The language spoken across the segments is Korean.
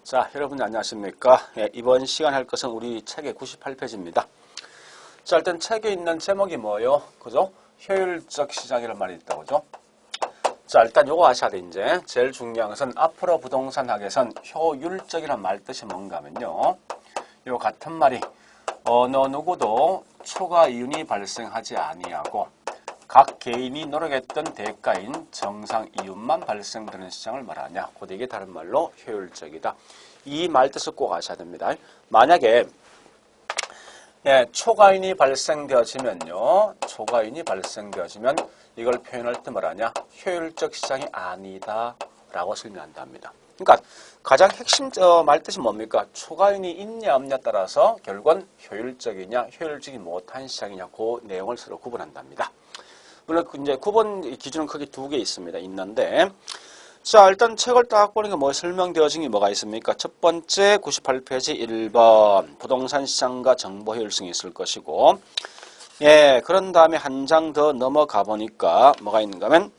자, 여러분 안녕하십니까? 예, 이번 시간 할 것은 우리 책의 98페이지입니다. 자, 일단 책에 있는 제목이 뭐예요? 그죠? 효율적 시장이라는 말이 있다고, 그죠? 자, 일단 요거 아셔야 돼, 이제. 제일 중요한 것은 앞으로 부동산 학에선 효율적이라는 말 뜻이 뭔가 하면요. 요 같은 말이 어느 누구도 초과 이윤이 발생하지 아니하고 각 개인이 노력했던 대가인 정상 이윤만 발생되는 시장을 말하냐. 곧 이게 다른 말로 효율적이다. 이 말 뜻을 꼭 아셔야 됩니다. 만약에 초과이윤이 발생되어지면요. 초과이윤이 발생되어지면 이걸 표현할 때 뭐라냐. 효율적 시장이 아니다 라고 설명한답니다. 그러니까 가장 핵심 말 뜻이 뭡니까? 초과이윤이 있냐 없냐에 따라서 결국은 효율적이냐 효율적이 못한 시장이냐 그 내용을 서로 구분한답니다. 물론 이제 구분 기준은 크게 두 개 있는데 자, 일단 책을 딱 보니까 뭐 설명되어진 게 뭐가 있습니까? 첫 번째 98페이지 1번 부동산 시장과 정보 효율성이 있을 것이고 그런 다음에 한 장 더 넘어가 보니까 뭐가 있는가 하면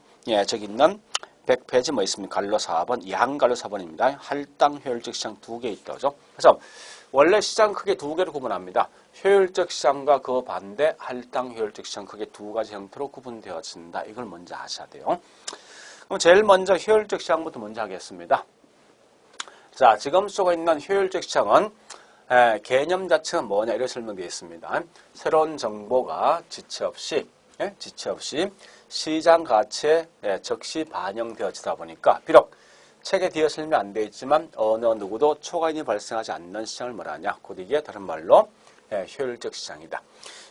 저기 있는 100페이지 뭐 있습니까? 갈로 4번, 양갈로 4번입니다. 할당 효율적 시장 두 개 있다죠. 그래서 원래 시장 크게 두 개로 구분합니다. 효율적 시장과 그 반대 할당 효율적 시장 크게 두 가지 형태로 구분되어진다. 이걸 먼저 아셔야 돼요. 그럼 제일 먼저 효율적 시장부터 먼저 하겠습니다. 자, 지금 쓰고 있는 효율적 시장은 개념 자체가 뭐냐 이렇게 설명되어 있습니다. 새로운 정보가 지체 없이 시장 가치에 즉시 반영되어지다 보니까 비록 책에 뒤에 설명 안 되어 있지만 어느 누구도 초과이윤이 발생하지 않는 시장을 말하냐. 곧 이게 다른 말로 효율적 시장이다.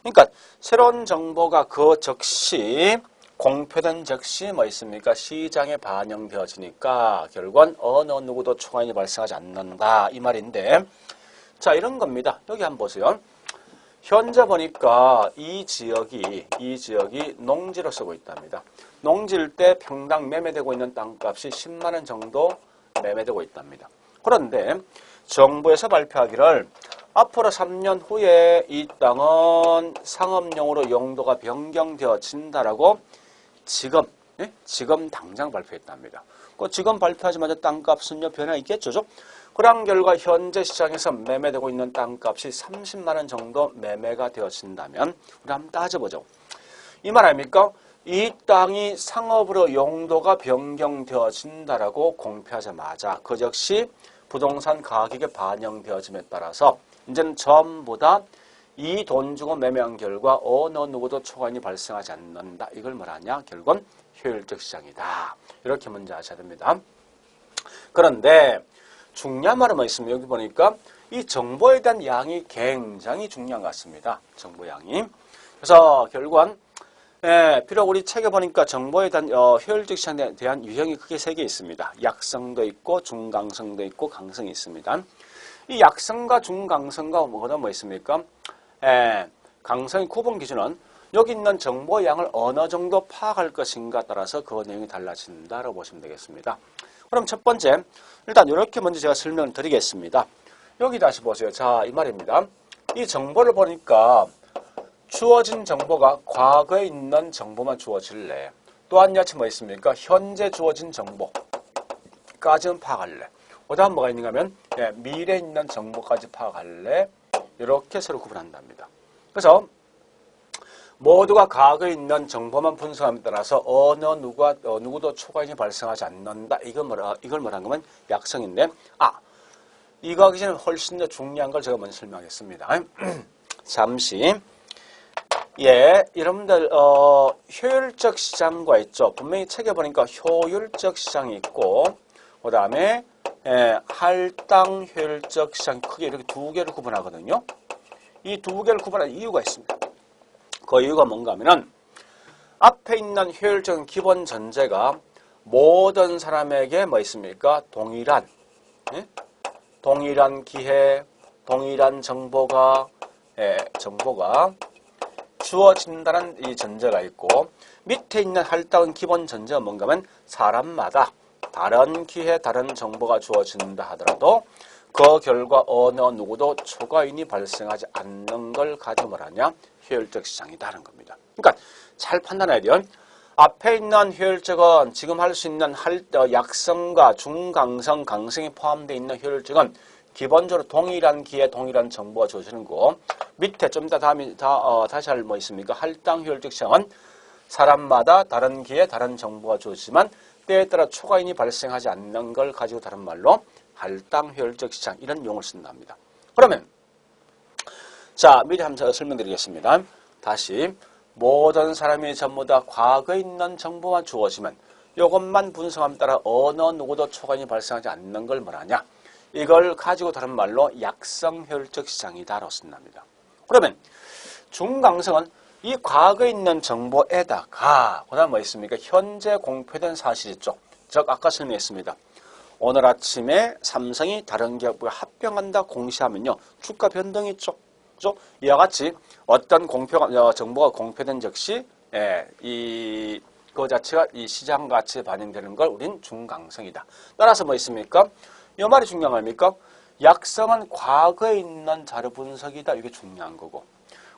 그러니까 새로운 정보가 그 즉시 공표된 즉시 뭐 있습니까? 시장에 반영되어지니까 결국은 어느 누구도 초과이윤이 발생하지 않는다 이 말인데 자 이런 겁니다. 여기 한번 보세요. 현재 보니까 이 지역이 농지로 쓰고 있답니다. 농지일 때 평당 매매되고 있는 땅값이 10만 원 정도 매매되고 있답니다. 그런데 정부에서 발표하기를 앞으로 3년 후에 이 땅은 상업용으로 용도가 변경되어진다라고 지금 당장 발표했답니다. 지금 발표하자마자 땅값은요 변화 있겠죠? 그런 결과 현재 시장에서 매매되고 있는 땅값이 30만 원 정도 매매가 되어진다면 우리 한번 따져보죠. 이 말 아닙니까? 이 땅이 상업으로 용도가 변경되어진다라고 공표하자마자 그 즉시 부동산 가격에 반영되어짐에 따라서 이제는 전부 다 이 돈 주고 매매한 결과 어느 누구도 초과이윤이 발생하지 않는다. 이걸 뭐라냐? 결국은 효율적 시장이다. 이렇게 먼저 아셔야 됩니다. 그런데 중요한 말은 뭐 있습니까? 여기 보니까 이 정보에 대한 양이 굉장히 중요한 것 같습니다. 정보 양이. 그래서 결국은 비록 우리 책에 보니까 정보에 대한 효율적 시장에 대한 유형이 크게 세 개 있습니다. 약성도 있고 중강성도 있고 강성이 있습니다. 이 약성과 중강성과 뭐가 뭐 있습니까? 강성의 구분 기준은 여기 있는 정보 양을 어느 정도 파악할 것인가 따라서 그 내용이 달라진다라고 보시면 되겠습니다. 그럼 첫 번째, 일단 이렇게 먼저 제가 설명을 드리겠습니다. 여기 다시 보세요. 자, 이 말입니다. 이 정보를 보니까 주어진 정보가 과거에 있는 정보만 주어질래. 또 한 가지 뭐 있습니까? 현재 주어진 정보까지는 파악할래. 그 다음 뭐가 있는가 하면 미래에 있는 정보까지 파악할래. 이렇게 서로 구분한답니다. 그래서 모두가 과거에 있는 정보만 분석함에 따라서 어느 누구도 초과이윤이 발생하지 않는다. 이걸 말한 거면 약성인데 이거 하기 전에 훨씬 더 중요한 걸 제가 먼저 설명하겠습니다. 잠시 여러분들 효율적 시장과 있죠. 분명히 책에 보니까 효율적 시장이 있고 그 다음에 할당 효율적 시장 크게 이렇게 두 개를 구분하거든요. 이 두 개를 구분할 이유가 있습니다. 그 이유가 뭔가 하면은 앞에 있는 효율적인 기본 전제가 모든 사람에게 뭐 있습니까? 동일한 기회, 동일한 정보가 주어진다는 이 전제가 있고 밑에 있는 할당은 기본 전제가 뭔가 하면 사람마다 다른 기회, 다른 정보가 주어진다 하더라도 그 결과 어느 누구도 초과이윤이 발생하지 않는 걸 가지고 말하냐? 효율적 시장이다라는 겁니다. 그러니까 잘 판단해야 돼요. 앞에 있는 효율적은 지금 할 수 있는 약성과 중강성, 강성이 포함되어 있는 효율적은 기본적으로 동일한 기에 동일한 정보가 주어지는 거고, 밑에 좀 이따 다시 할 뭐 있습니까? 할당 효율적 시장은 사람마다 다른 기에 다른 정보가 주어지지만 때에 따라 초과인이 발생하지 않는 걸 가지고 다른 말로 할당 효율적 시장, 이런 용어를 쓴답니다. 그러면 자, 미리 한번 설명드리겠습니다. 다시 모든 사람이 전부 다 과거에 있는 정보만 주어지면 이것만 분석함에 따라 어느 누구도 초과인이 발생하지 않는 걸 뭐라냐? 이걸 가지고 다른 말로 약성 효율적 시장이다라고 쓴답니다. 그러면 중강성은 이 과거에 있는 정보에다가 그다음 뭐 있습니까? 현재 공표된 사실 있죠. 즉 아까 설명했습니다. 오늘 아침에 삼성이 다른 기업과 합병한다 공시하면요, 주가 변동이 있죠. 그죠? 이와 같이 어떤 정보가 공표된 즉시 그 자체가 이 시장 가치에 반영되는 걸 우린 중강성이다. 따라서 뭐 있습니까? 이 말이 중요한 거 아닙니까? 약성은 과거에 있는 자료 분석이다. 이게 중요한 거고.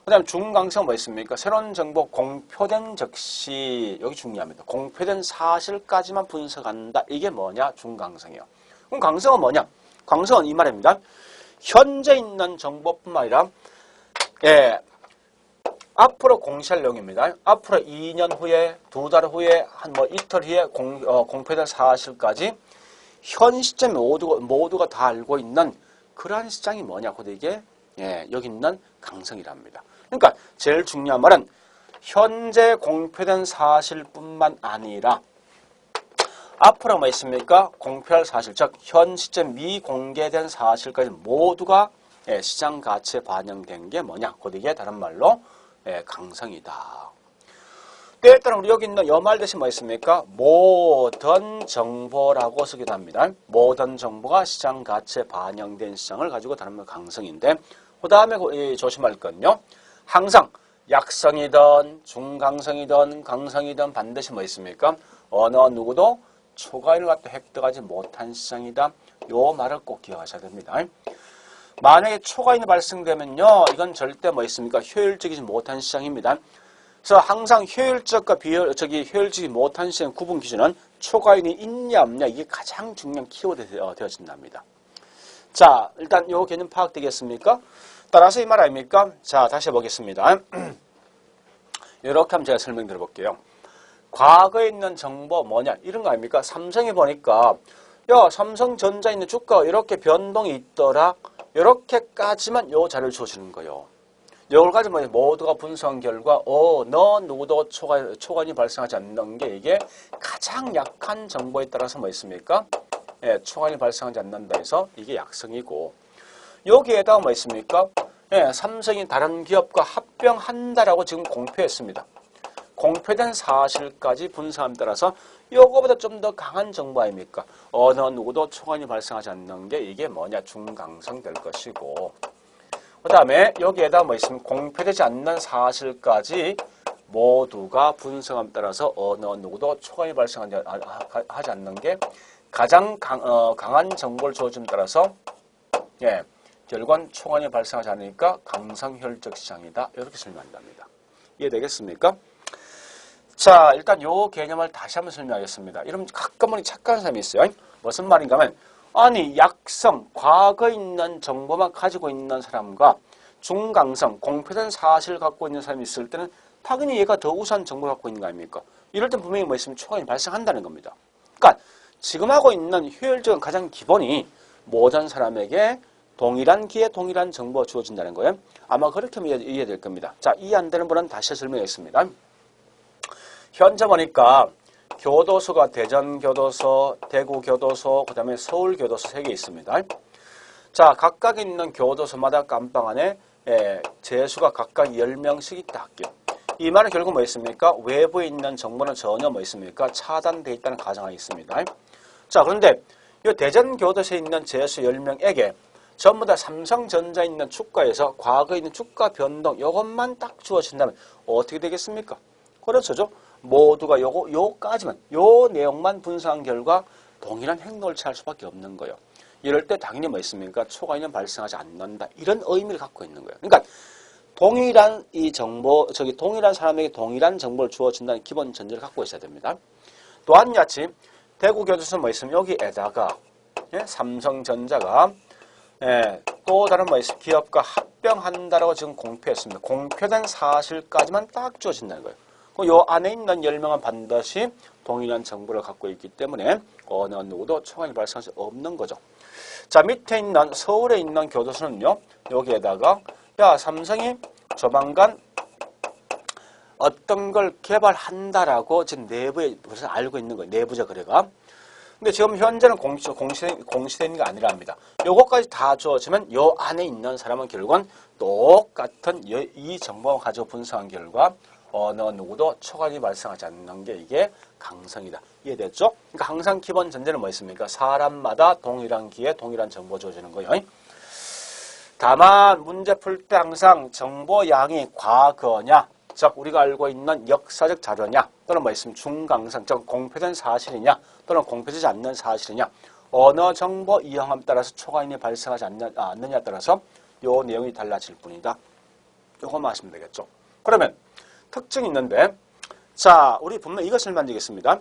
그 다음 중강성 뭐 있습니까? 새로운 정보 공표된 즉시, 여기 중요합니다. 공표된 사실까지만 분석한다. 이게 뭐냐? 중강성이요. 그럼 강성은 뭐냐? 강성은 이 말입니다. 현재 있는 정보뿐만 아니라 앞으로 공시할 내용입니다. 앞으로 2년 후에, 2달 후에, 한 뭐 이틀 후에 공표된 사실까지 현 시점에 모두가 다 알고 있는 그러한 시장이 뭐냐? 곧 이게 여기 있는 강성이랍니다. 그러니까 제일 중요한 말은 현재 공표된 사실뿐만 아니라 앞으로 뭐 있습니까? 공표할 사실, 즉 현 시점 미공개된 사실까지 모두가 시장 가치에 반영된 게 뭐냐? 곧 이게 다른 말로 강성이다. 때에 따라 우리 여기 있는 여 말 대신 뭐 있습니까? 모든 정보라고 쓰기도 합니다. 모든 정보가 시장 가치에 반영된 시장을 가지고 다른 말 강성인데, 그 다음에 조심할 건요. 항상 약성이든 중강성이든 강성이든 반드시 뭐 있습니까? 어느 누구도 초과인을 갖다 획득하지 못한 시장이다. 요 말을 꼭 기억하셔야 됩니다. 만약에 초과인이 발생되면요, 이건 절대 뭐 있습니까? 효율적이지 못한 시장입니다. 그래서 항상 효율적과 효율적이 못한 시장 구분 기준은 초과인이 있냐 없냐, 이게 가장 중요한 키워드 되어진답니다. 자, 일단 요 개념 파악되겠습니까? 따라서 이 말 아닙니까? 자, 다시 해보겠습니다. 이렇게 한번 제가 설명드려 볼게요. 과거에 있는 정보 뭐냐? 이런 거 아닙니까? 삼성에 보니까 야, 삼성전자에 있는 주가 이렇게 변동이 있더라. 이렇게까지만 요 자료를 주어주는 거예요. 이걸 가지고 모두가 분석한 결과 너 누구도 초과인이 발생하지 않는 게 이게 가장 약한 정보에 따라서 뭐 있습니까? 초과인이 발생하지 않는다 해서 이게 약성이고, 여기에다가 뭐 있습니까? 삼성이 다른 기업과 합병한다라고 지금 공표했습니다. 공표된 사실까지 분석함에 따라서 요거보다 좀 더 강한 정보 아닙니까? 어느 누구도 초과인이 발생하지 않는 게 이게 뭐냐? 중강성 될 것이고, 그 다음에 여기에다 뭐 있으면 공표되지 않는 사실까지 모두가 분석함에 따라서 어느 누구도 초과인이 발생하지 않는 게 가장 강한 정보를 주어줌에 따라서 결과는 초과인이 발생하지 않으니까 강성효율적 시장이다. 이렇게 설명한답니다. 이해되겠습니까? 자, 일단 요 개념을 다시 한번 설명하겠습니다. 이러면 가끔은 착각하는 사람이 있어요. 무슨 말인가 하면, 아니 약성, 과거에 있는 정보만 가지고 있는 사람과 중강성, 공표된 사실을 갖고 있는 사람이 있을 때는 당연히 얘가 더 우수한 정보를 갖고 있는 거 아닙니까? 이럴 땐 분명히 뭐 있으면 초과인이 발생한다는 겁니다. 그러니까 지금 하고 있는 효율적인 가장 기본이 모든 사람에게 동일한 기에 동일한 정보가 주어진다는 거예요. 아마 그렇게 이해될 겁니다. 자, 이해 안 되는 분은 다시 설명하겠습니다. 현재 보니까 교도소가 대전교도소, 대구교도소, 그 다음에 서울교도소 3개 있습니다. 자, 각각 있는 교도소마다 감방 안에 재수가 각각 10명씩 있다 할게요. 이 말은 결국 뭐 있습니까? 외부에 있는 정보는 전혀 뭐 있습니까? 차단되어 있다는 가정하에 있습니다. 자, 그런데 이 대전교도소에 있는 재수 10명에게 전부 다 삼성전자에 있는 주가에서 과거에 있는 주가 변동 이것만 딱 주어진다면 어떻게 되겠습니까? 그렇죠. 모두가 요까지만, 요 내용만 분석한 결과 동일한 행동을 취할 수밖에 없는 거예요. 이럴 때 당연히 뭐 있습니까? 초과인은 발생하지 않는다. 이런 의미를 갖고 있는 거예요. 그러니까 동일한 이 정보, 동일한 사람에게 동일한 정보를 주어진다는 기본 전제를 갖고 있어야 됩니다. 또한 같이 대구교도소 뭐 있으면 여기에다가 삼성전자가 또 다른 뭐 있으면 기업과 합병한다라고 지금 공표했습니다. 공표된 사실까지만 딱 주어진다는 거예요. 요 안에 있는 10명은 반드시 동일한 정보를 갖고 있기 때문에 어느 누구도 초과이 발생할 수 없는 거죠. 자, 밑에 있는 서울에 있는 교도소는요. 여기에다가 야, 삼성이 조만간 어떤 걸 개발한다라고 지금 내부에 벌써 알고 있는 거예요. 내부자 거래가. 근데 지금 현재는 공시된 게 아니랍니다. 요거까지 다 주어지면 요 안에 있는 사람은 결국은 똑같은 이 정보만 가지고 분석한 결과 어느 누구도 초과이 발생하지 않는 게 이게 강성이다. 이해됐죠? 그러니까 항상 기본 전제는 뭐 있습니까? 사람마다 동일한 기에 동일한 정보 주어지는 거예요. 다만 문제 풀 때 항상 정보 양이 과거냐, 즉 우리가 알고 있는 역사적 자료냐, 또는 뭐 있으면 중강성, 즉 공표된 사실이냐, 또는 공표되지 않는 사실이냐, 어느 정보 이용함에 따라서 초과인이 발생하지 않느냐에 따라서 요 내용이 달라질 뿐이다. 요것만 하시면 되겠죠. 그러면 특징이 있는데, 자, 우리 분명 이것을 만들겠습니다.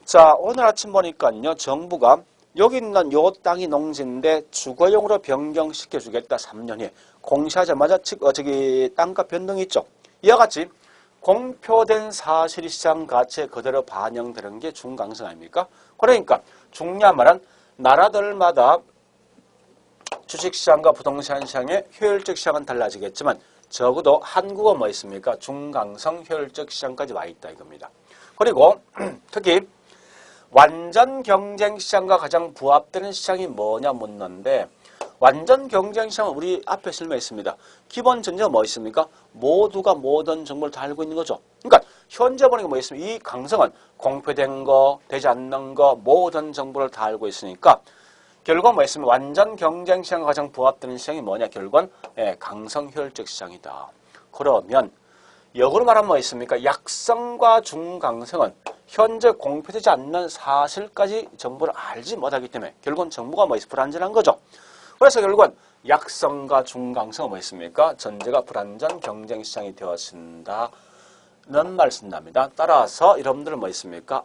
자, 오늘 아침 보니까요, 정부가 여기 있는 요 땅이 농지인데 주거용으로 변경시켜 주겠다. 3년 후에 공시하자마자 땅값 변동이 있죠. 이와 같이 공표된 사실이 시장 가치에 그대로 반영되는 게 중강성 아닙니까? 그러니까 중요한 말은 나라들마다 주식시장과 부동산 시장의 효율적 시장은 달라지겠지만 적어도 한국은 뭐 있습니까? 중강성 효율적 시장까지 와 있다 이겁니다. 그리고 특히 완전 경쟁 시장과 가장 부합되는 시장이 뭐냐 묻는데, 완전 경쟁 시장은 우리 앞에 설명했습니다. 기본 전제가 뭐 있습니까? 모두가 모든 정보를 다 알고 있는 거죠. 그러니까 현재 보니까 뭐 있습니까? 이 강성은 공표된 거, 되지 않는 거, 모든 정보를 다 알고 있으니까 결국은 뭐 있습니까? 완전 경쟁 시장과 가장 부합되는 시장이 뭐냐? 결국은 강성 효율적 시장이다. 그러면 역으로 말하면 뭐 있습니까? 약성과 중강성은 현재 공표되지 않는 사실까지 정보를 알지 못하기 때문에 결국은 정보가 뭐 있습니까? 불완전한 거죠. 그래서 결국은 약성과 중강성은 뭐 있습니까? 전제가 불완전 경쟁시장이 되어진다는 말을 쓴답니다. 따라서 여러분들은 뭐 있습니까?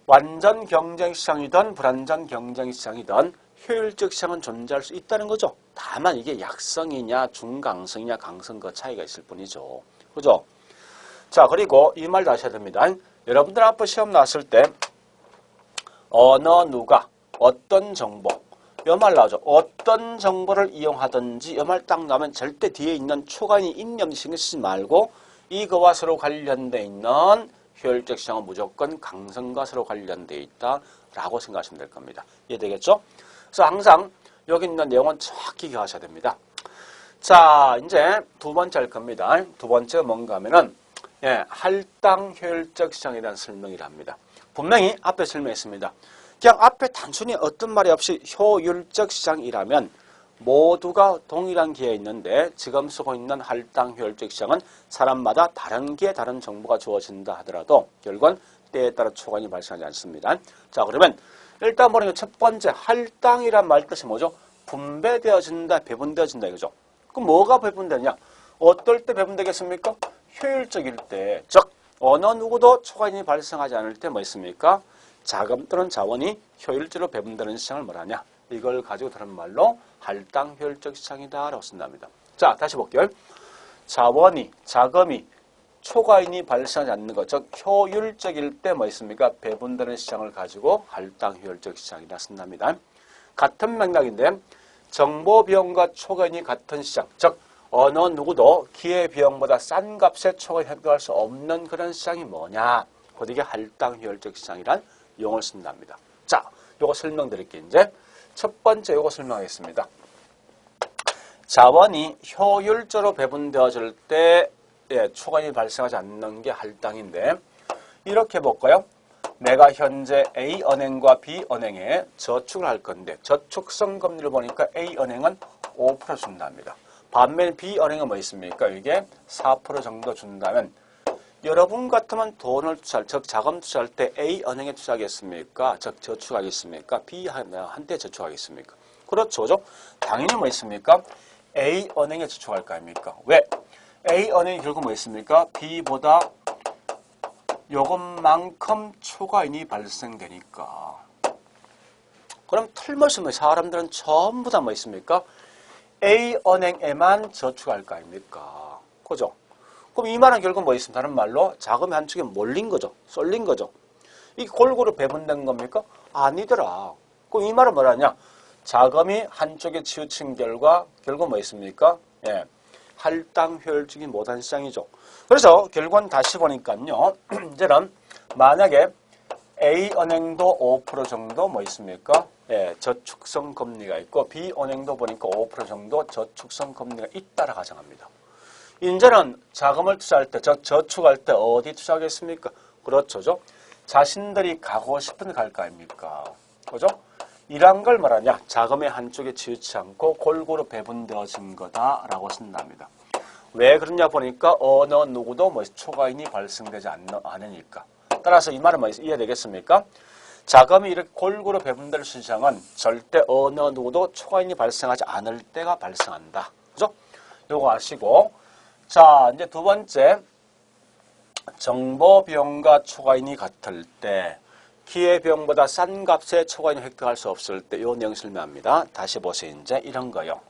완전 경쟁시장이든 불완전 경쟁시장이든 효율적 시장은 존재할 수 있다는 거죠. 다만 이게 약성이냐 중강성이냐 강성 그 차이가 있을 뿐이죠. 그죠? 자, 그리고 이 말도 아셔야 됩니다. 여러분들 앞에 시험 나왔을 때 어느 누가 어떤 정보 이 말 나오죠. 어떤 정보를 이용하든지 이 말 딱 나오면 절대 뒤에 있는 초간이 있는지 신경 쓰지 말고 이거와 서로 관련되어 있는 효율적 시장은 무조건 강성과 서로 관련되어 있다라고 생각하시면 될 겁니다. 이해되겠죠? 그래서 항상 여기 있는 내용은 정확히 기억하셔야 됩니다. 자, 이제 두 번째 할 겁니다. 두 번째가 뭔가 하면은 할당 효율적 시장에 대한 설명이랍니다. 분명히 앞에 설명했습니다. 그냥 앞에 단순히 어떤 말이 없이 효율적 시장이라면 모두가 동일한 기회에 있는데 지금 쓰고 있는 할당 효율적 시장은 사람마다 다른 기회에 다른 정보가 주어진다 하더라도 결국은 때에 따라 초과이 발생하지 않습니다. 자, 그러면 일단 보는 첫 번째 할당이란 말 뜻이 뭐죠? 분배되어진다, 배분되어진다 이거죠. 그럼 뭐가 배분되냐? 어떨 때 배분되겠습니까? 효율적일 때, 즉 어느 누구도 초과인이 발생하지 않을 때 뭐 있습니까? 자금 또는 자원이 효율적으로 배분되는 시장을 뭐라냐? 이걸 가지고 다른 말로 할당 효율적 시장이다라고 쓴답니다. 자, 다시 볼게요. 자금이 초과인이 발생하지 않는 것, 즉 효율적일 때 뭐 있습니까? 배분되는 시장을 가지고 할당 효율적 시장이라 쓴답니다. 같은 맥락인데 정보비용과 초과인이 같은 시장, 즉 어느 누구도 기회비용보다 싼 값에 초과인 협력할 수 없는 그런 시장이 뭐냐? 곧 이게 할당 효율적 시장이란 용어를 쓴답니다. 자, 요거 설명드릴게요. 이제 첫 번째 요거 설명하겠습니다. 자원이 효율적으로 배분되어질 때 초과인이 발생하지 않는 게 할당인데 이렇게 볼까요? 내가 현재 A은행과 B은행에 저축을 할 건데 저축성 금리를 보니까 A은행은 5% 준답니다. 반면 B은행은 뭐 있습니까? 이게 4% 정도 준다면 여러분 같으면 돈을 투자할, 즉 자금 투자할 때 A은행에 투자하겠습니까? 즉 저축하겠습니까? B한테 저축하겠습니까? 그렇죠. 당연히 뭐 있습니까? A 은행에 저축할 거 아닙니까? 왜? A 은행이 결국 뭐 있습니까? B보다 요것만큼 초과인이 발생되니까. 그럼 틀림없이 사람들은 전부 다 뭐 있습니까? A 은행에만 저축할 거 아닙니까? 그죠? 그럼 이 말은 결국 뭐 있습니까? 다른 말로 자금이 한쪽에 몰린 거죠. 쏠린 거죠. 이게 골고루 배분된 겁니까? 아니더라. 그럼 이 말은 뭐라냐? 자금이 한쪽에 치우친 결과 결국 뭐 있습니까? 예, 할당 효율적이 못한 시장이죠. 그래서 결국은 다시 보니까요. 이제는 만약에 A은행도 5% 정도 뭐 있습니까? 예, 저축성 금리가 있고 B은행도 보니까 5% 정도 저축성 금리가 있다라 가정합니다. 이제는 자금을 투자할 때, 저축할 때 어디 투자하겠습니까? 그렇죠. 자신들이 가고 싶은 데 갈 거 아닙니까? 그죠? 이러한 걸 말하냐? 자금의 한쪽에 치우치 않고 골고루 배분되어진 거다라고 쓴답니다. 왜 그러냐 보니까 어느 누구도 뭐 초과인이 발생되지 않으니까. 따라서 이 말은 뭐 이해되겠습니까? 자금이 이렇게 골고루 배분될 시장은 절대 어느 누구도 초과인이 발생하지 않을 때가 발생한다. 그죠? 요거 아시고. 자, 이제 두 번째. 정보 비용과 초과인이 같을 때 기회비용보다 싼 값에 초과인을 획득할 수 없을 때 이 내용 설명합니다. 다시 보세요. 이제 이런 거요.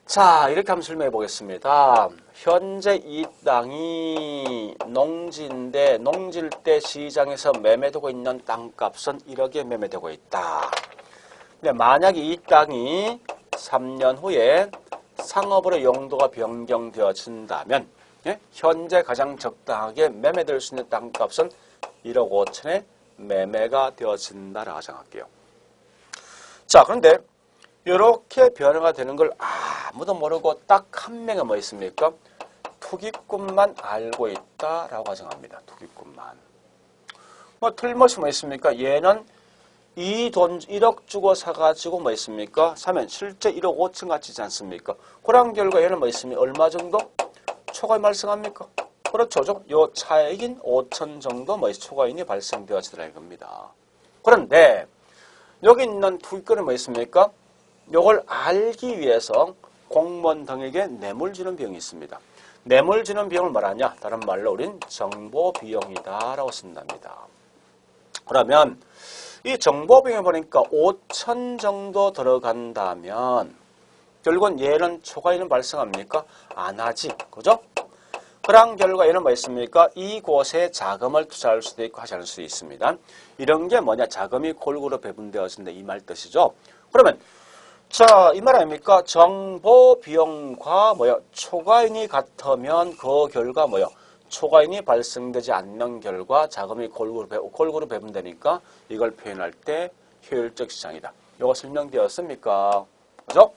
자, 이렇게 한번 설명해 보겠습니다. 현재 이 땅이 농지인데 농지일 때 시장에서 매매되고 있는 땅값은 1억에 매매되고 있다. 근데 만약에 이 땅이 3년 후에 상업으로 용도가 변경되어진다면 예? 현재 가장 적당하게 매매될 수 있는 땅값은 1억 5천에 매매가 되어진다라고 가정할게요. 자, 그런데 이렇게 변화가 되는 걸 아무도 모르고 딱 한 명이 뭐 있습니까? 투기꾼만 알고 있다라고 가정합니다. 투기꾼만. 뭐 틀림없이 뭐 있습니까? 얘는 이 돈 1억 주고 사가지고 뭐 있습니까? 사면 실제 1억 5천 가치지 않습니까? 그런 결과 얘는 뭐 있습니까? 얼마 정도? 초과인이 발생합니까? 그렇죠. 요 차액인 5천 정도 뭐 초과인이 발생되어지더라 이겁니다. 그런데 여기 있는 투기권은 뭐 있습니까? 요걸 알기 위해서 공무원 등에게 뇌물 주는 비용이 있습니다. 뇌물 주는 비용을 말하냐? 다른 말로 우린 정보 비용이다라고 쓴답니다. 그러면 이 정보 비용에 보니까 5천 정도 들어간다면 결국은 얘는 초과인은 발생합니까? 안 하지. 그죠? 그런 결과 얘는 뭐 있습니까? 이곳에 자금을 투자할 수도 있고 하지 않을 수도 있습니다. 이런 게 뭐냐? 자금이 골고루 배분되어진다 이 말 뜻이죠. 그러면 자, 이 말 아닙니까? 정보 비용과 뭐요? 초과인이 같으면 그 결과 뭐요? 초과인이 발생되지 않는 결과 자금이 골고루 배분되니까 이걸 표현할 때 효율적 시장이다. 이거 설명되었습니까? 그죠?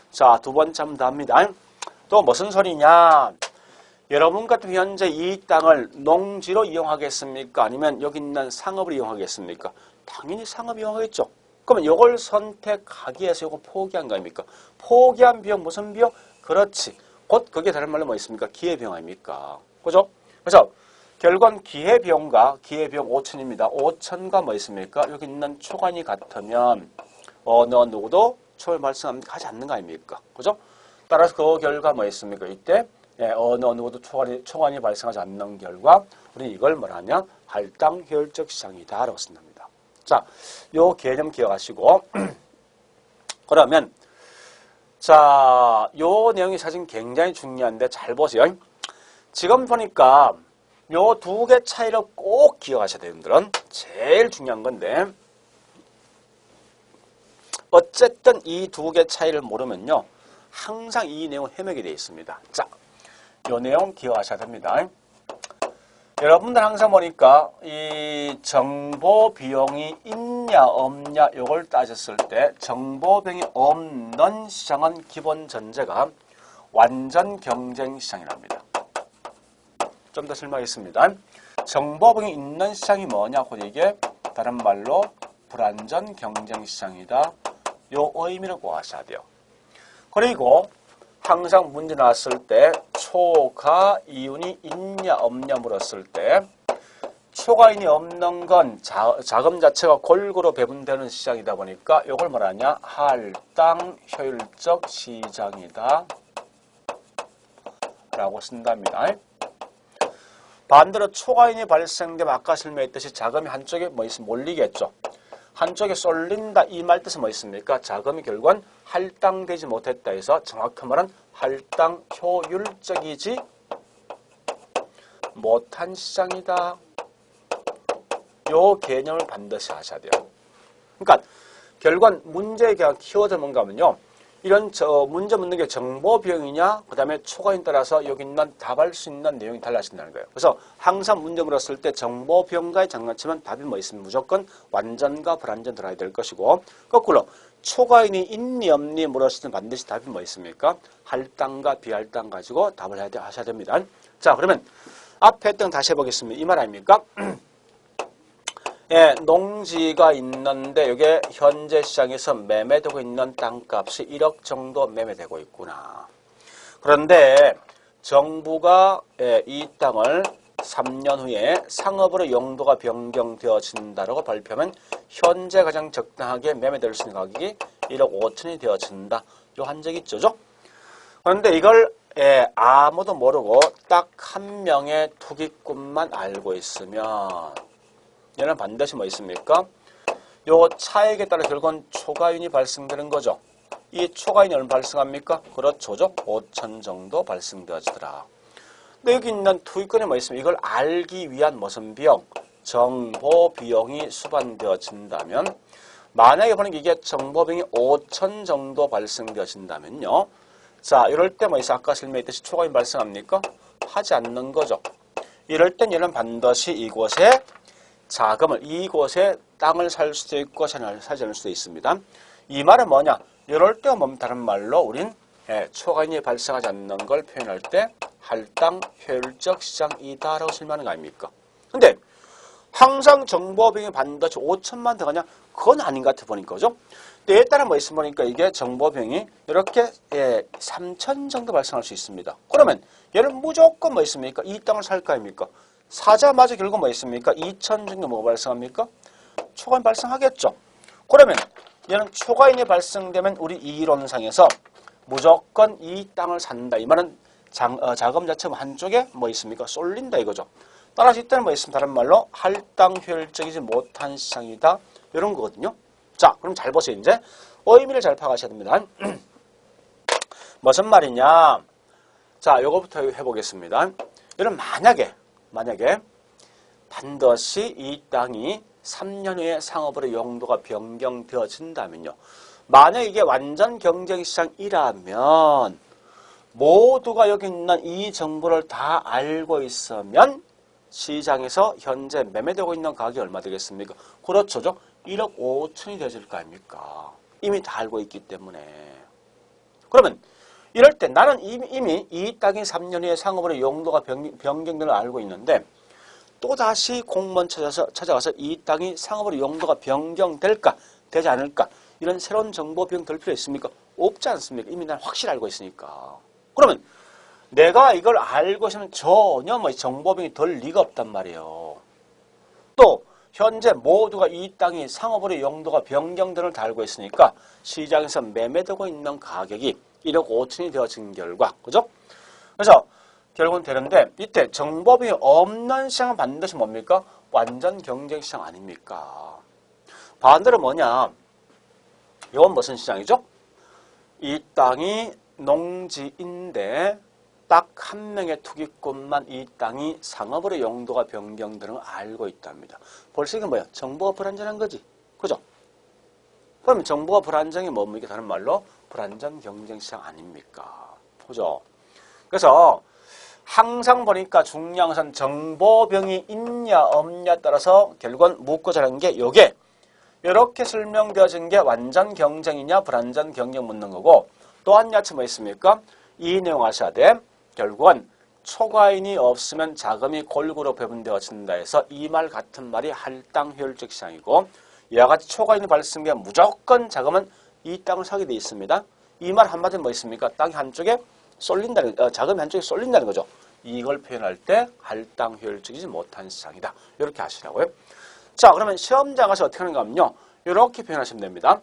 자, 두 번째 한번 더 합니다. 또 무슨 소리냐? 여러분 같은 현재 이 땅을 농지로 이용하겠습니까? 아니면 여기 있는 상업을 이용하겠습니까? 당연히 상업 이용하겠죠. 그러면 이걸 선택하기 위해서 이거 포기한 거 아닙니까? 포기한 비용 무슨 비용? 그렇지. 곧 그게 다른 말로 뭐 있습니까? 기회비용 아닙니까? 그죠? 그래서 결국은 기회비용과 기회비용 5천입니다. 5천과 뭐 있습니까? 여기 있는 초과인이 같으면 어느 누구도 초월 발생하지 않는 거 아닙니까? 그죠? 따라서 그 결과 뭐 있습니까? 이때 어느 누구도 초과인이 발생하지 않는 결과 우리 이걸 뭐라냐? 할당 효율적 시장이다 라고 쓴답니다. 자, 요 개념 기억하시고 그러면 자, 요 내용이 사실 굉장히 중요한데 잘 보세요. 지금 보니까 요 두 개 차이를 꼭 기억하셔야 돼요. 여러분들은 제일 중요한 건데 어쨌든 이 두 개 차이를 모르면요 항상 이 내용은 헤매게 되어 있습니다. 자, 요 내용 기억하셔야 됩니다. 여러분들 항상 보니까 이 정보 비용이 있냐 없냐 요걸 따졌을 때 정보 비용이 없는 시장은 기본 전제가 완전 경쟁 시장이랍니다. 좀 더 설명하겠습니다. 정보 비용이 있는 시장이 뭐냐고 이게 다른 말로 불완전 경쟁 시장이다. 요 의미를 꼭 아셔야 돼요. 그리고 항상 문제 나왔을 때 초과 이윤이 있냐 없냐 물었을 때 초과인이 없는 건 자금 자체가 골고루 배분되는 시장이다 보니까 이걸 뭐라냐? 할당 효율적 시장이다 라고 쓴답니다. 반대로 초과인이 발생되면 아까 설명했듯이 자금이 한쪽에 뭐 있으면 몰리겠죠. 한쪽에 쏠린다 이 말 뜻은 뭐 있습니까? 자금이 결국은 할당되지 못했다 해서 정확한 말은 할당 효율적이지 못한 시장이다. 요 개념을 반드시 아셔야 돼요. 그러니까 결국은 문제의 키워드는 뭔가 하면요. 이런 문제 묻는 게 정보 비용이냐 그 다음에 초과인 따라서 여기 있는 답할 수 있는 내용이 달라진다는 거예요. 그래서 항상 문제 물었을 때 정보 비용과의 장난치면 답이 뭐 있으면 무조건 완전과 불완전 들어야 될 것이고 거꾸로 초과인이 있니 없니 물었을 때 반드시 답이 뭐 있습니까? 할당과 비할당 가지고 답을 하셔야 됩니다. 자 그러면 앞에 했던 다시 해보겠습니다. 이 말 아닙니까? 예, 농지가 있는데 이게 현재 시장에서 매매되고 있는 땅값이 1억 정도 매매되고 있구나. 그런데 정부가 이 땅을 3년 후에 상업으로 용도가 변경되어진다라고 발표하면 현재 가장 적당하게 매매될 수 있는 가격이 1억 5천이 되어진다. 요 한 적 있죠. 그런데 이걸 아무도 모르고 딱 한 명의 투기꾼만 알고 있으면 얘는 반드시 뭐 있습니까? 요 차액에 따라 결국은 초과인이 발생되는 거죠. 이 초과인이 얼마 발생합니까? 그렇죠. 5천 정도 발생되어지더라. 근데 여기 있는 투기꾼이 뭐 있습니까? 이걸 알기 위한 무슨 비용? 정보 비용이 수반되어진다면 만약에 보는 게 이게 정보 비용이 5천 정도 발생되어진다면요. 자, 이럴 때 뭐 있어? 아까 설명했듯이 초과인 발생합니까? 하지 않는 거죠. 이럴 땐 얘는 반드시 이곳에 자금을 이곳에 땅을 살 수도 있고 사지 않을 수도 있습니다. 이 말은 뭐냐? 이럴 때 뭐 다른 말로 우린 초과인이 발생하지 않는 걸 표현할 때 할당 효율적 시장이다라고 설명하는 거 아닙니까? 근데 항상 정보 비용이 반드시 5천만 들어가냐? 그건 아닌 것 같아 보니까 그죠? 때에 따라 뭐 있으면 보니까 이게 정보 비용이 이렇게 3천 정도 발생할 수 있습니다. 그러면 얘는 무조건 뭐 있습니까? 이 땅을 살 거 아닙니까? 사자마자 결국 뭐 있습니까? 2천 정도 뭐가 발생합니까? 초과인 발생하겠죠. 그러면 얘는 초과인이 발생되면 우리 이론상에서 무조건 이 땅을 산다. 이 말은 자금 자체가 한쪽에 뭐 있습니까? 쏠린다 이거죠. 따라서 이때는 뭐 있습니까? 다른 말로 할당 효율적이지 못한 시장이다. 이런 거거든요. 자, 그럼 잘 보세요. 이제 의미를 잘 파악하셔야 됩니다. 무슨 말이냐? 자, 요거부터 해보겠습니다. 여러분 만약에 반드시 이 땅이 3년 후에 상업으로 용도가 변경되어진다면요. 만약 이게 완전 경쟁시장이라면 모두가 여기 있는 이 정보를 다 알고 있으면 시장에서 현재 매매되고 있는 가격이 얼마 되겠습니까? 그렇죠. 1억 5천이 되질 거 아닙니까? 이미 다 알고 있기 때문에. 그러면 이럴 때 나는 이미 이 땅이 3년 후에 상업으로 용도가 변경되는 걸 알고 있는데 또다시 공무원 찾아가서 이 땅이 상업으로 용도가 변경될까 되지 않을까 이런 새로운 정보 비용 들 필요 있습니까? 없지 않습니까? 이미 난 확실히 알고 있으니까. 그러면 내가 이걸 알고 있으면 전혀 뭐 정보 비용이 덜 리가 없단 말이에요. 또 현재 모두가 이 땅이 상업으로 용도가 변경되는 걸 다 알고 있으니까 시장에서 매매되고 있는 가격이 1억 5천이 되어진 결과, 그죠? 그래서 결국은 되는데 이때 정보비용이 없는 시장은 반드시 뭡니까? 완전 경쟁시장 아닙니까? 반대로 뭐냐? 이건 무슨 시장이죠? 이 땅이 농지인데 딱 한 명의 투기꾼만 이 땅이 상업으로 용도가 변경되는 걸 알고 있답니다. 벌써 이게 뭐야? 정보가 불안전한 거지. 그죠? 그러면 정보가 불안정이 뭡니까? 다른 말로 불안전 경쟁시장 아닙니까? 그죠? 그래서 항상 보니까 중요한 것은 정보병이 있냐 없냐에 따라서 결국은 묻고자 하는 게 요게 이렇게 설명되어진 게 완전 경쟁이냐 불완전 경쟁 묻는 거고 또 한 가지 뭐 있습니까? 이 내용 아셔야 돼. 결국은 초과인이 없으면 자금이 골고루 배분되어진다 해서 이 말 같은 말이 할당 효율적 시장이고 이와 같이 초과인이 발생되면 무조건 자금은 이 땅을 사게 돼 있습니다. 이 말 한마디는 뭐 있습니까? 땅이 한쪽에 쏠린다는, 자금이 한쪽에 쏠린다는 거죠. 이걸 표현할 때 할당 효율적이지 못한 시장이다. 이렇게 하시라고요. 자, 그러면 시험장 가서 어떻게 하는가 하면요. 이렇게 표현하시면 됩니다.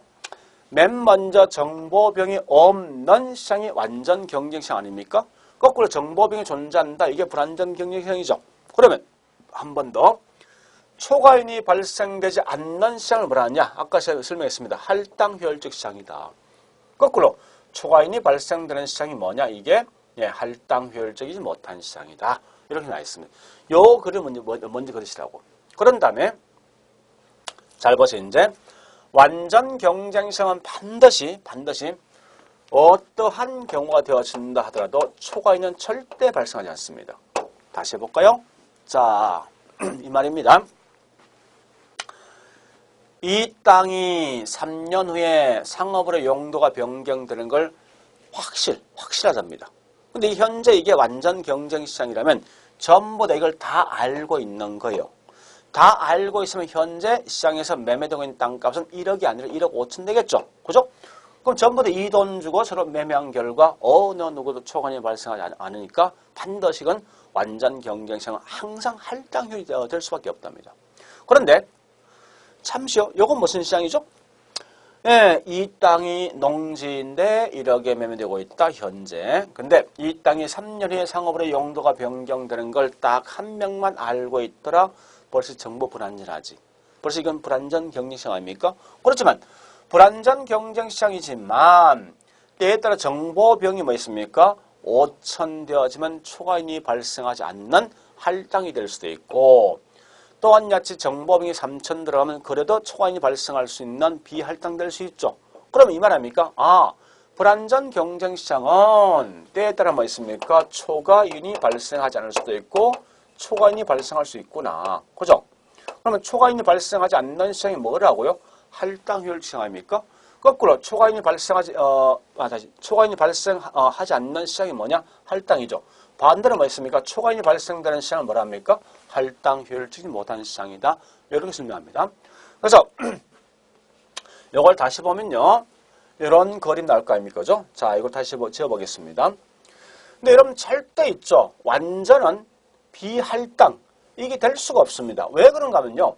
맨 먼저 정보병이 없는 시장이 완전 경쟁시장 아닙니까? 거꾸로 정보병이 존재한다. 이게 불완전 경쟁시장이죠. 그러면 한 번 더. 초과인이 발생되지 않는 시장을 뭐라 하냐? 아까 제가 설명했습니다. 할당 효율적 시장이다. 거꾸로 초과인이 발생되는 시장이 뭐냐? 이게 할당 효율적이지 못한 시장이다. 이렇게 나와 있습니다. 요 글을 먼저 그리시라고. 그런 다음에 잘 보세요. 이제 완전 경쟁시장은 반드시 어떠한 경우가 되어진다 하더라도 초과인은 절대 발생하지 않습니다. 다시 해볼까요? 자, 이 말입니다. 이 땅이 3년 후에 상업으로 용도가 변경되는 걸 확실하답니다. 근데 현재 이게 완전 경쟁시장이라면 전부 다 이걸 다 알고 있는 거예요. 다 알고 있으면 현재 시장에서 매매되고 있는 땅값은 1억이 아니라 1억 5천 되겠죠. 그죠? 그럼 전부 다 이 돈 주고 서로 매매한 결과 어느 누구도 초과인이 발생하지 않으니까 반드시 이건 완전 경쟁시장은 항상 할당효율이 될 수밖에 없답니다. 그런데 잠시요. 이건 무슨 시장이죠? 이 땅이 농지인데 1억에 매매되고 있다. 현재. 근데 이 땅이 3년 후에 상업으로 용도가 변경되는 걸 딱 한 명만 알고 있더라. 벌써 정보 불안전하지. 벌써 이건 불안전 경쟁시장 아닙니까? 그렇지만 불안전 경쟁시장이지만 때에 따라 정보병이 뭐 있습니까? 5천 되어지면 초과인이 발생하지 않는 할당이 될 수도 있고 또한 같이 정보병이 3천 들어가면 그래도 초과인이 발생할 수 있는 비할당 될 수 있죠. 그러면 이 말 아닙니까? 불안전 경쟁시장은 때에 따라 뭐 있습니까? 초과인이 발생하지 않을 수도 있고 초과인이 발생할 수 있구나. 그죠? 그러면 초과인이 발생하지 않는 시장이 뭐라고요? 할당 효율 시장 아닙니까? 거꾸로 초과인이 발생하지 않는 시장이 뭐냐? 할당이죠. 반대로 뭐 있습니까? 초과인이 발생되는 시장은 뭐라 합니까? 할당 효율적이지 못한 시장이다. 이렇게 설명합니다. 그래서 이걸 다시 보면요. 이런 그림 나올 거 아닙니까? 그죠? 자, 이걸 다시 지어보겠습니다. 근데 여러분 절대 있죠. 완전한 비할당. 이게 될 수가 없습니다. 왜 그런가 하면요.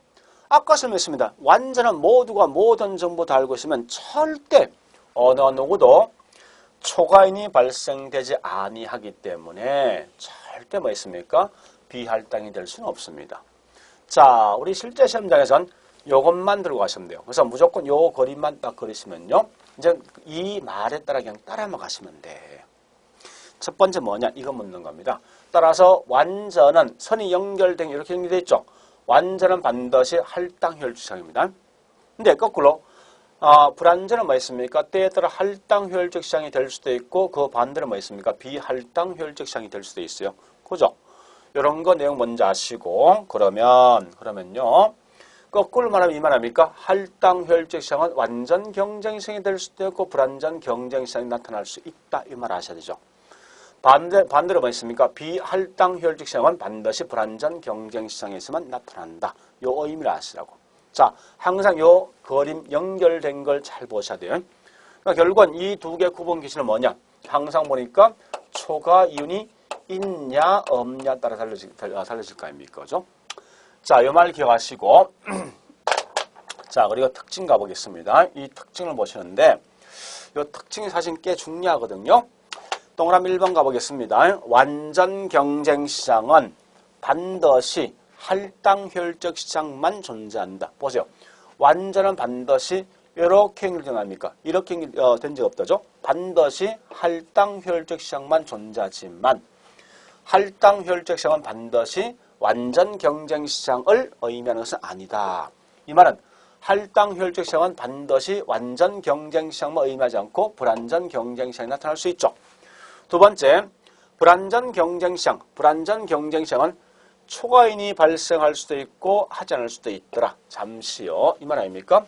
아까 설명했습니다. 완전한 모두가 모든 정보 다 알고 있으면 절대 어느 누구도 초과인이 발생되지 아니하기 때문에 절대 뭐 있습니까? 비할당이 될 수는 없습니다. 자, 우리 실제 시험장에선 요것만 들고 가시면 돼요. 그래서 무조건 요 그림만 딱 그리시면요. 이제 이 말에 따라 그냥 따라만 가시면 돼. 첫 번째 뭐냐? 이거 묻는 겁니다. 따라서 완전한 선이 연결된 이렇게 연결되어 있죠. 완전한 반드시 할당 효율 시장입니다. 근데 거꾸로 불완전은 뭐 있습니까? 때에 따라 할당 효율적 시장이 될 수도 있고 그 반대로 뭐 있습니까? 비할당 효율적 시장이 될 수도 있어요. 그죠? 이런 거 내용 먼저 아시고 그러면요. 거꾸로 말하면 이 말합니까? 할당 효율적 시장은 완전 경쟁시장이 될 수도 있고 불완전 경쟁시장이 나타날 수 있다. 이 말 아셔야 되죠. 반대로 뭐 있습니까? 비할당 효율적 시장은 반드시 불완전 경쟁시장에서만 나타난다. 요 의미를 아시라고. 자, 항상 요 그림 연결된 걸 잘 보셔야 돼요. 그러니까 결국은 이 두 개 구분 기준은 뭐냐? 항상 보니까 초과 이윤이 있냐 없냐 따라 달라질 거 아닙니까? 그죠? 자, 요 말 기억하시고 자, 그리고 특징 가보겠습니다. 이 특징을 보시는데 요 특징이 사실 꽤 중요하거든요. 동그라미 1번 가보겠습니다. 완전 경쟁시장은 반드시 할당 효율적 시장만 존재한다. 보세요. 완전은 반드시 이렇게 연결된 아닙니까? 이렇게 된 적 없다죠? 반드시 할당 효율적 시장만 존재하지만 할당 효율적 시장은 반드시 완전 경쟁시장을 의미하는 것은 아니다. 이 말은 할당 효율적 시장은 반드시 완전 경쟁시장만 의미하지 않고 불완전 경쟁시장이 나타날 수 있죠. 두 번째, 불완전 경쟁시장. 불완전 경쟁시장은 초과인이 발생할 수도 있고 하지 않을 수도 있더라. 잠시요. 이 말 아닙니까?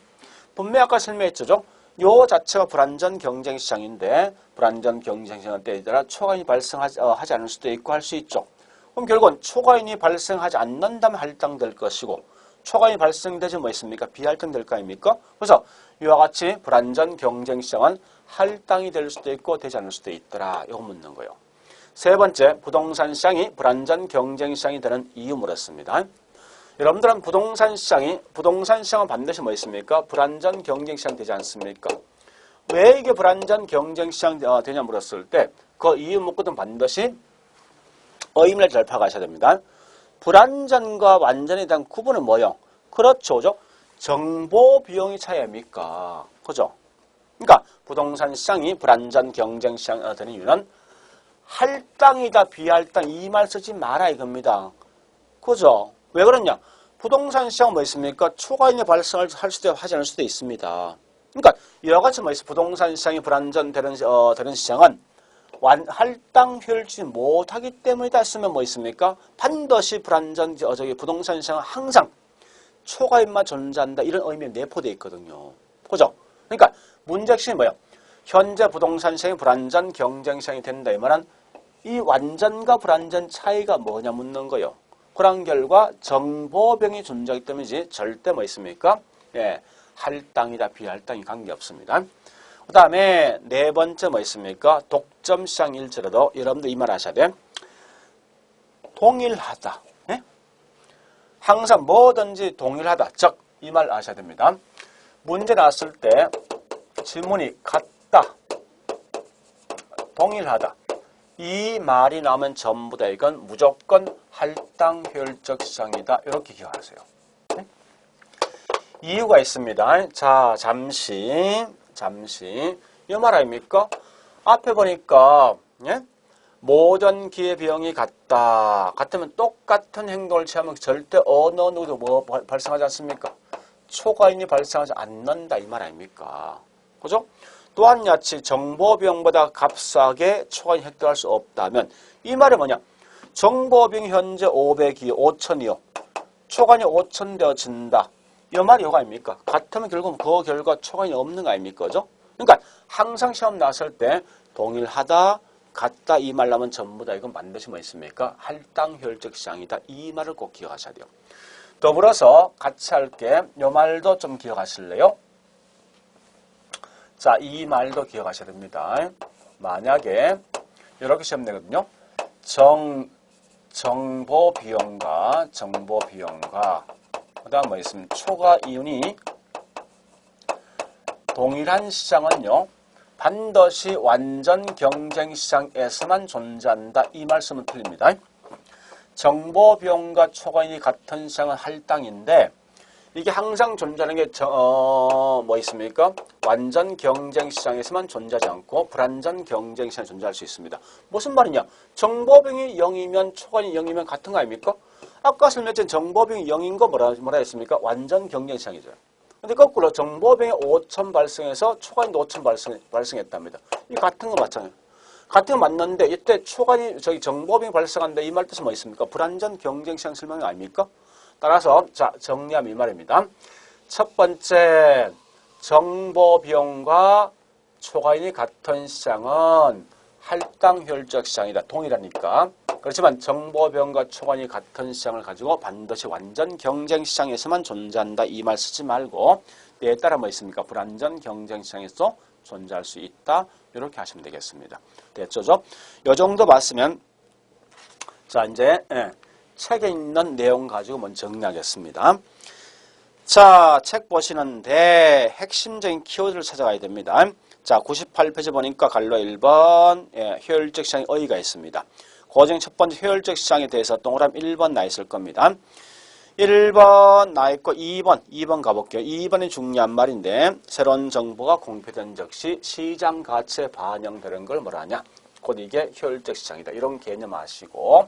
분명히 아까 설명했죠. 요 자체가 불완전 경쟁시장인데 불완전 경쟁시장은 때에 따라 초과인이 발생하지 않을 수도 있고 할 수 있죠. 그럼 결국은 초과인이 발생하지 않는다면 할당될 것이고 초과인이 발생되지 뭐 있습니까? 비할당될 거 아닙니까? 그래서 이와 같이 불완전 경쟁시장은 할당이 될 수도 있고 되지 않을 수도 있더라. 이거 묻는 거예요. 세 번째, 부동산 시장이 불안전 경쟁 시장이 되는 이유 물었습니다. 여러분들은 부동산 시장은 반드시 뭐 있습니까? 불안전 경쟁 시장 되지 않습니까? 왜 이게 불안전 경쟁 시장 되냐 물었을 때 그 이유 묻고든 반드시 의미를 잘 파악하셔야 됩니다. 불안전과 완전에 대한 구분은 뭐요? 그렇죠. 그죠? 정보 비용의 차이 아닙니까? 그죠? 그러니까 부동산 시장이 불안전 경쟁 시장 되는 이유는 할당이다 비할당 이 말 쓰지 마라 이겁니다. 그죠? 왜 그러냐? 부동산 시장은 뭐 있습니까? 초과인이 발생을 할 수도 하지 않을 수도 있습니다. 그러니까 여러 가지 뭐 있어. 부동산 시장이 불안전 되는 시장은 할당 효율치 못하기 때문이다 했으면 뭐 있습니까? 반드시 불안전 부동산 시장은 항상 초과인만 존재한다 이런 의미에 내포되어 있거든요. 그죠? 그러니까 문제핵심이 뭐예요? 현재 부동산 시장이 불안전 경쟁 시장이 된다 이 말은 이 완전과 불안전 차이가 뭐냐 묻는 거예요. 그런 결과 정보병이 존재하기 때문이지 절대 뭐 있습니까? 예, 할당이다 비할당이 관계없습니다. 그 다음에 네 번째 뭐 있습니까? 독점 시장일지라도 여러분들 이 말 하셔야 돼. 동일하다. 예? 항상 뭐든지 동일하다. 즉 이 말 아셔야 됩니다. 문제 나왔을 때 질문이 같다. 동일하다. 이 말이 나오면 전부 다 이건 무조건 할당 효율적 시장이다. 이렇게 기억하세요. 네? 이유가 있습니다. 자, 잠시 이 말 아닙니까? 앞에 보니까 예? 모든 기회비용이 같으면 똑같은 행동을 취하면 절대 어느 누구도 뭐 발생하지 않습니까? 초과인이 발생하지 않는다 이 말 아닙니까? 그죠? 또한 야치 정보비용보다 값싸게 초과인이 획득할 수 없다면 이 말이 뭐냐? 정보비용 현재 500이요, 5,000이요. 초과인이 5,000 되어진다. 이 말이 이거 아닙니까? 같으면 결국 그 결과 초과인이 없는 거 아닙니까? 그죠? 그러니까 항상 시험 나왔을 때 동일하다, 같다 이 말 나오면 전부 다 이건 반드시 뭐 있습니까? 할당 효율적 시장이다. 이 말을 꼭 기억하셔야 돼요. 더불어서 같이 할게. 이 말도 좀 기억하실래요? 자, 이 말도 기억하셔야 됩니다. 만약에 이렇게 시험 내거든요. 정보 비용과 그다음 뭐 있습니까? 초과 이윤이 동일한 시장은요. 반드시 완전 경쟁 시장에서만 존재한다. 이 말씀은 틀립니다. 정보 비용과 초과인이 같은 시장은 할당인데 이게 항상 존재하는 게 뭐 있습니까? 완전 경쟁 시장에서만 존재하지 않고 불완전 경쟁 시장에 존재할 수 있습니다. 무슨 말이냐? 정보비용이 0이면 초과인이 0이면 같은 거 아닙니까? 아까 설명했던 정보비용이 0인 거 뭐라 했습니까? 완전 경쟁 시장이죠. 근데 거꾸로 정보비용이 5,000 발생해서 초과인도 5,000 발생했답니다. 이 같은 거 맞잖아요. 같은 거 맞는데 이때 초과인이 정보비용이 발생한다 이 말 뜻은 뭐 있습니까? 불완전 경쟁 시장 설명이 아닙니까? 따라서 자 정리하면 이 말입니다. 첫 번째 정보 비용과 초과인이 같은 시장은 할당 효율적 시장이다. 동일하니까. 그렇지만 정보 비용과 초과인이 같은 시장을 가지고 반드시 완전 경쟁 시장에서만 존재한다. 이 말 쓰지 말고 때에 따라 뭐 있습니까? 불완전 경쟁 시장에서 존재할 수 있다. 이렇게 하시면 되겠습니다. 됐죠? 이 정도 봤으면 자 이제 책에 있는 내용 가지고 먼저 정리하겠습니다. 자, 책 보시는데 핵심적인 키워드를 찾아가야 됩니다. 자, 98페이지 보니까 갈로 1번 효율적 시장의 의의가 있습니다. 고정 첫 번째 효율적 시장에 대해서 동그라미 1번 나 있을 겁니다. 1번 나 있고 2번 가볼게요. 2번이 중요한 말인데 새로운 정보가 공표된 즉시 시장 가치에 반영되는 걸 뭐라 하냐? 곧 이게 효율적 시장이다. 이런 개념 아시고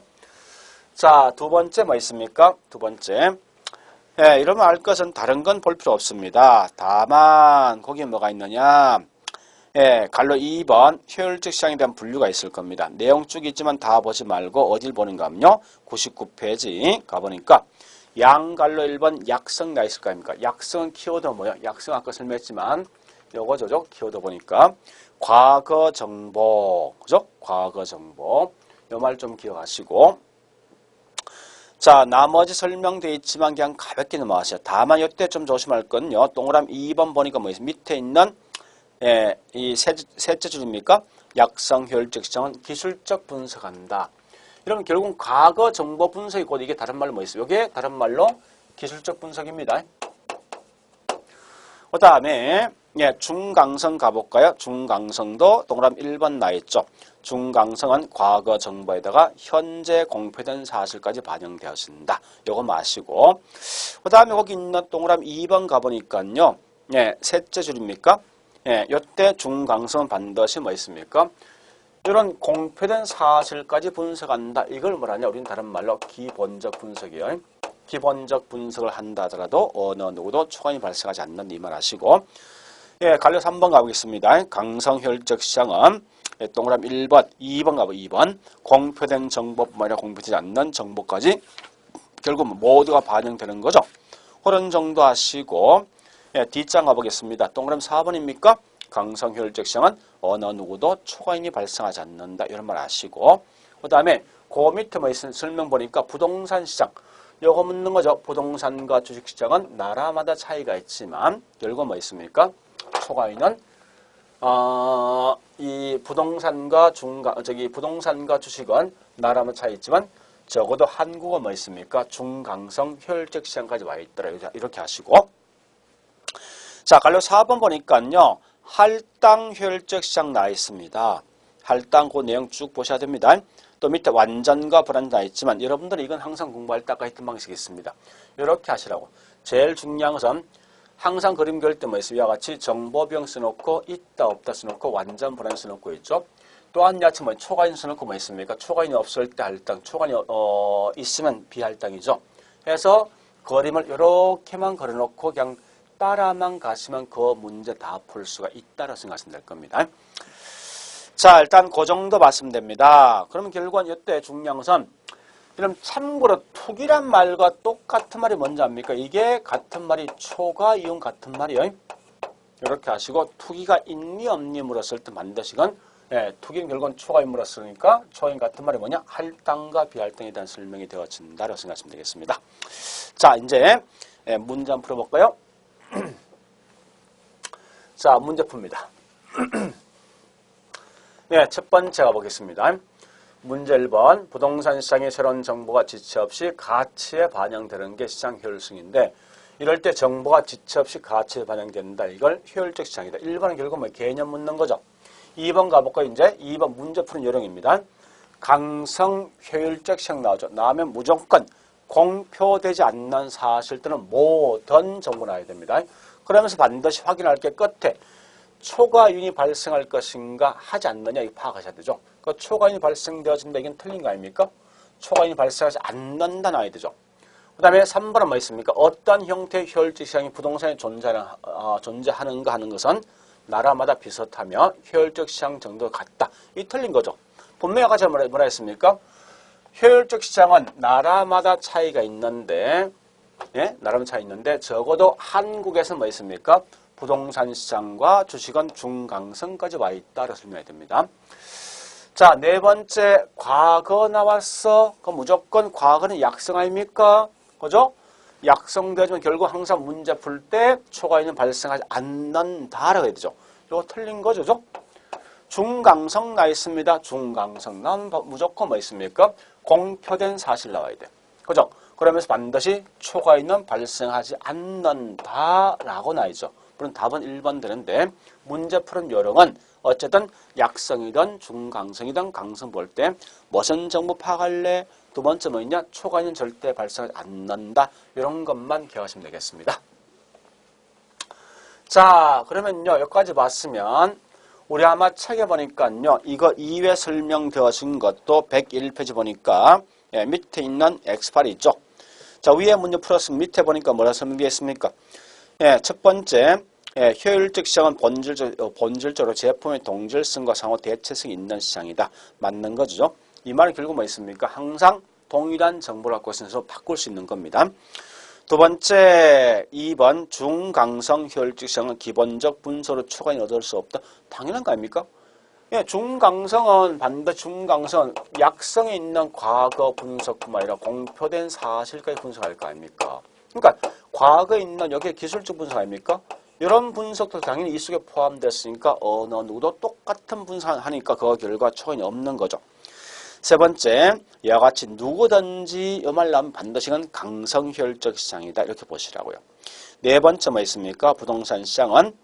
자, 두 번째 뭐 있습니까? 두 번째. 이러면 알 것은 다른 건 볼 필요 없습니다. 다만 거기에 뭐가 있느냐? 갈로 2번 효율적 시장에 대한 분류가 있을 겁니다. 내용 쭉 있지만 다 보지 말고 어딜 보는가 하면요. 99페이지 가보니까 양갈로 1번 약성 나 있을 거 아닙니까? 약성은 키워드 뭐야? 약성 아까 설명했지만 요거 키워드 보니까 과거 정보, 그죠? 과거 정보. 요 말 좀 기억하시고 자, 나머지 설명되어 있지만 그냥 가볍게 넘어가세요. 다만 이때 좀 조심할 건요. 동그라미 2번 보니까 뭐 있어요? 밑에 있는 이 셋째 줄입니까? 약성 효율적 시장은 기술적 분석한다. 이러면 결국 과거 정보 분석이고 이게 다른 말로 뭐 있어요? 이게 다른 말로 기술적 분석입니다. 그 다음에 중강성 가볼까요? 중강성도 동그라미 1번 나있죠. 중강성은 과거 정보에다가 현재 공표된 사실까지 반영되어진다. 요거 마시고 그 다음에 거기 있는 동그라미 2번 가보니까요. 셋째 줄입니까? 요때 중강성은 반드시 뭐 있습니까? 이런 공표된 사실까지 분석한다. 이걸 뭐라냐? 우리는 다른 말로 기본적 분석이에요. 기본적 분석을 한다 하더라도 어느 누구도 초과이 발생하지 않는 이 말 하시고 갈려 3번 가보겠습니다. 강성 효율적 시장은 동그라미 1번, 2번 가보 2번 공표된 정보뿐만 아니라 공표되지 않는 정보까지 결국 모두가 반영되는 거죠. 그런 정도 하시고 뒷장 가보겠습니다. 동그라미 4번입니까? 강성 효율적 시장은 어느 누구도 초과인이 발생하지 않는다. 이런 말 아시고 그 다음에 그 밑에 뭐 있는 설명 보니까 부동산 시장 요거 묻는 거죠. 부동산과 주식시장은 나라마다 차이가 있지만 결국 뭐 있습니까? 초과인은 이 부동산과 부동산과 주식은 나라마다 차이 있지만 적어도 한국은 뭐 있습니까? 중강성 효율적 시장까지 와 있더라. 이렇게 하시고 자, 갈려 4번 보니까요. 할당 효율적 시장 나와 있습니다. 할당 그 내용 쭉 보셔야 됩니다. 또 밑에 완전과 불완전 나와 있지만 여러분들이 이건 항상 공부할 때 아까 했던 방식이 있습니다. 이렇게 하시라고. 제일 중요한 것은 항상 그림 그릴 때 뭐 있어요? 이와 같이 정보병 써놓고 있다 없다 써놓고 완전 불완전 써놓고 있죠. 또한 야채 뭐 초과인 써놓고 뭐 있습니까? 초과인이 없을 때 할당, 초과인이 있으면 비할당이죠. 그래서 그림을 이렇게만 그려놓고 그냥 따라만 가시면 그 문제 다 풀 수가 있다고 생각하시면 될 겁니다. 자, 일단 그 정도 봤으면 됩니다. 그러면 결국은 이때 중요한 것은 그럼 참고로 투기란 말과 똑같은 말이 뭔지 압니까? 이게 같은 말이 초과 이용 같은 말이에요. 이렇게 하시고 투기가 있니 없니 물었을 때 반드시 이건 투기는 결국은 초과 이용 물었으니까 초인 같은 말이 뭐냐? 할당과 비할당에 대한 설명이 되어진다고 생각하시면 되겠습니다. 자, 이제 문제 한번 풀어볼까요? 자, 문제 풉니다. 첫 번째 가보겠습니다. 문제 1번 부동산 시장의 새로운 정보가 지체 없이 가치에 반영되는 게 시장 효율성인데 이럴 때 정보가 지체 없이 가치에 반영된다. 이걸 효율적 시장이다. 1번은 결국 뭐 개념 묻는 거죠. 2번 가볼까요? 이제 2번 문제 푸는 요령입니다. 강성 효율적 시장 나오죠. 나오면 무조건 공표되지 않는 사실 또는 모든 정보 나와야 됩니다. 그러면서 반드시 확인할 게 끝에 초과인이 발생할 것인가 하지 않느냐 이 파악하셔야 되죠. 그 초과인이 발생되어진다 이건 틀린 거 아닙니까? 초과인이 발생하지 않는다 나와야 되죠. 그 다음에 3번은 뭐 있습니까? 어떤 형태의 효율적 시장이 부동산에 존재하는가 하는 것은 나라마다 비슷하며 효율적 시장 정도가 같다. 이 틀린 거죠. 분명히 아까 제가 뭐라 했습니까? 효율적 시장은 나라마다 차이가 있는데 나라마다 차이 있는데 적어도 한국에서 뭐 있습니까? 부동산 시장과 주식은 중강성까지 와 있다고 설명해야 됩니다. 자, 네 번째 과거 나왔어. 그럼 무조건 과거는 약성 아닙니까? 그죠? 약성되지만 결국 항상 문제 풀 때 초과인은 발생하지 않는다라고 해야 되죠. 이거 틀린 거죠, 그죠? 중강성 나 있습니다. 중강성 난 무조건 뭐 있습니까? 공표된 사실 나와야 돼. 그죠? 그러면서 반드시 초과인은 발생하지 않는다라고 나있죠. 물론 답은 1번 되는데 문제 푸는 요령은 어쨌든 약성이든 중강성이든 강성 볼 때 무슨 정보 파악할래? 두 번째 뭐냐? 초과인은 절대 발생하지 않는다. 이런 것만 기억하시면 되겠습니다. 자, 그러면요. 여기까지 봤으면 우리 아마 책에 보니까요. 이거 2회 설명되어진 것도 101페이지 보니까 밑에 있는 X8이 있죠. 자, 위에 문제 풀었으면 밑에 보니까 뭐라 설명했습니까? 첫 번째 효율적 시장은 본질적으로 제품의 동질성과 상호 대체성이 있는 시장이다. 맞는 거죠. 이 말은 결국 뭐 있습니까? 항상 동일한 정보를 갖고 있어서 바꿀 수 있는 겁니다. 두 번째 2번 중강성 효율적 시장은 기본적 분석으로 초과인이 얻을 수 없다. 당연한 거 아닙니까? 중강성은 반드시 중강성은 약성에 있는 과거 분석뿐만 아니라 공표된 사실까지 분석할 거 아닙니까? 그러니까 과거에 있는 여기에 기술적 분석 아닙니까? 이런 분석도 당연히 이 속에 포함됐으니까 어느 누구도 똑같은 분석하니까 그 결과 초인이 없는 거죠. 세 번째, 이와 같이 누구든지 이 말 나오면 반드시 이건 강성효율적 시장이다. 이렇게 보시라고요. 네 번째 뭐 있습니까? 부동산 시장은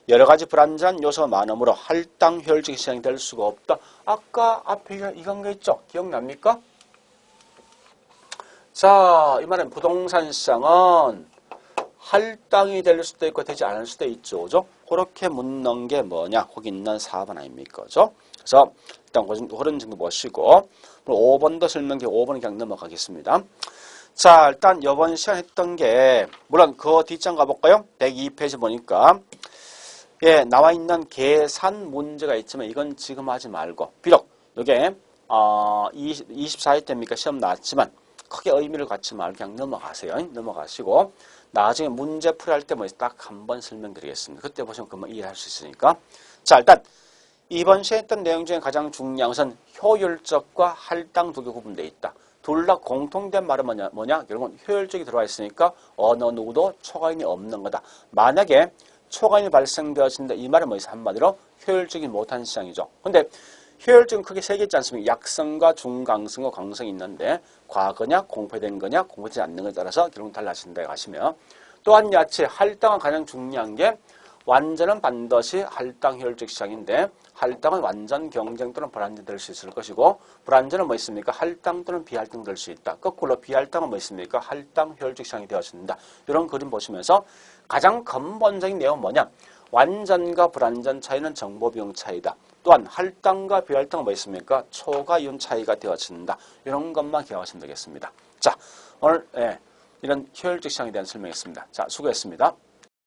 여러 가지 불안전한 요소가 많으므로 할당 효율적 시장이 될 수가 없다. 아까 앞에 이건 거 있죠? 기억납니까? 자, 이 말은 부동산 시장은 할당이 될 수도 있고 되지 않을 수도 있죠. 그죠? 그렇게 묻는 게 뭐냐? 거기 있는 4번 아닙니까? 그죠? 그래서 일단 그런 정도 보시고 5번도 설명해 5번은 그냥 넘어가겠습니다. 자, 일단 이번 시간 했던 게 물론 그 뒷장 가볼까요? 102페이지 보니까 예, 나와 있는 계산 문제가 있지만 이건 지금 하지 말고 비록 이게 24회 때입니까? 시험 나왔지만 크게 의미를 갖지 말고 그냥 넘어가세요. 넘어가시고 나중에 문제 풀이할 때 뭐 딱 한 번 설명드리겠습니다. 그때 보시면 금방 이해할 수 있으니까. 자, 일단 이번 시에 했던 내용 중에 가장 중요한 것은 효율적과 할당 두 개 구분되어 있다. 둘 다 공통된 말은 뭐냐? 결국은 효율적이 들어와 있으니까 어느 누구도 초과인이 없는 거다. 만약에 초과인이 발생되어진다. 이 말은 뭐지? 한마디로 효율적이 못한 시장이죠. 근데 효율적은 크게 세 개 있지 않습니까? 약성과 중강성과 강성이 있는데 과거냐, 공표된 거냐, 공표되지 않는 것에 따라서 결국 달라진다 하시며 또한 야채 할당은 가장 중요한 게 완전은 반드시 할당 효율적 시장인데 할당은 완전 경쟁 또는 불안전 될 수 있을 것이고 불안전은 뭐 있습니까? 할당 또는 비할당 될 수 있다. 거꾸로 비할당은 뭐 있습니까? 할당 효율적 시장이 되어진다. 이런 그림 보시면서 가장 근본적인 내용은 뭐냐? 완전과 불완전 차이는 정보 비용 차이다. 또한 할당과 비할당은 뭐 있습니까? 초과 이윤 차이가 되어진다. 이런 것만 기억하시면 되겠습니다. 자, 오늘 이런 효율적 시장에 대한 설명이었습니다. 자, 수고했습니다.